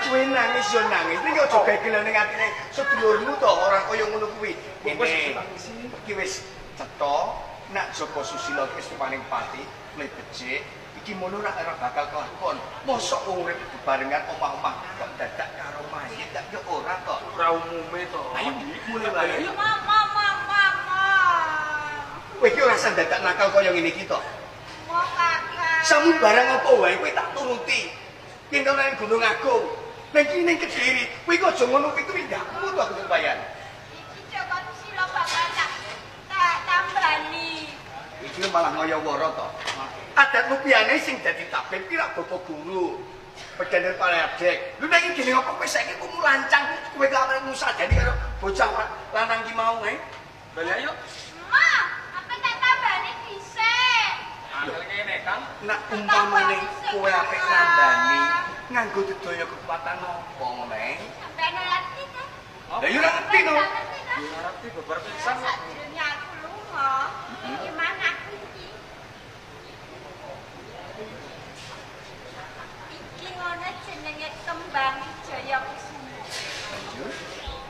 Kowe nangis yo nangis. Ning aja gegel ning atine sedulurmu to ora kaya ngono kuwi. Iki wis cetha nak Joko Susilo wis paning pati, mulai becik. Iki mono nak ora bakal kelakon. Mosok urip bebarengan omah-omah kok dadak karo mayit tak yo ora kok. Ora umume to. Ayo mulai wae. Mama. Kowe iki ora usah dadak nakal kaya ngene iki to. Mau kakak. Samu barang apa wae kowe tak turuti. Yen kono nang Gunung Agung, nang kene ning Kediri, kowe kok aja ngono kuwi tindakmu to aku sembayan. Iki Joko Susilo bakal tak tambani. Iki malah ngaya-wara to. Adat rupiane sing dadi tabib ki rak bapak guru. Pedaner paledek. Lho nek iki gene apa kowe saiki kumu lancang, kowe gak arep ngusadani karo bocah lanang ki mau ae. Bali ayo. Ma, apa tak tambani dhisik. Angel kene kan. Nak umpamane kowe apik nandani nganggo dedaya kekuatan apa meneh? Sampai ngerti kan? Lah yo ora ngerti to. Ya ngerti bebar pisan kok. Sakjroning aku lunga. Gimana aku iki? Iki ngono jenenge kembang Jaya Kusuma.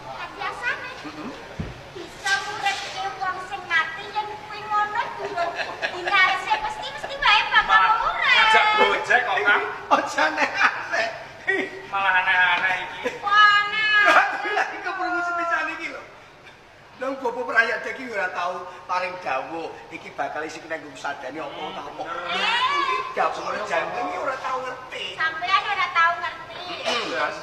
Tak biasane. Bisa muridke wong sing mati yen kuwi ngono durung dinarse mesti wae bakal urip. Ngajak gojek kok Kang. Aja aneh-aneh. Malah aneh-aneh iki. Wana. Lagi keperlu sepisan iki lho. Nang bapak perayaan iki ora tau paring dawuh iki bakal isi kena sadani apa ta apa. Iki dapur jantung iki ora tau ngerti. Sampeyan ora tau ngerti. Jelas.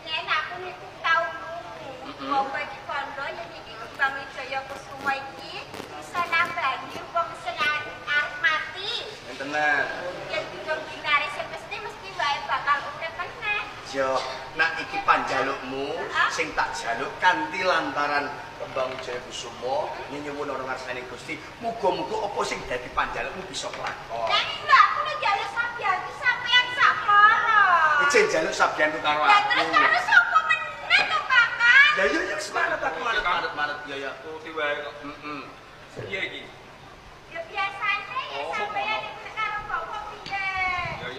Yen aku niku tau nunggu. Bapak iki kandha yen iki kembang Jaya Kusuma iki bisa nambani wong sing arep mati. Tenan. Yen durung dinarise mesti wae bakal urip meneh. Yo, nak iki panjalukmu sing tak jaluk kanthi lantaran kembang Jaya Kusuma nyuwun ana ngarsane Gusti, muga-muga apa sing dadi panjalukmu bisa kelakon. Lah iya aku nek jaluk sampeyan sampeyan sakmara. Ijin jaluk sabyan karo Lah aku. terus harus sapa meneh to, Kakak? Lah yo semangat aku manut-manut ya ya. Tuti wae kok. Heeh. Piye iki?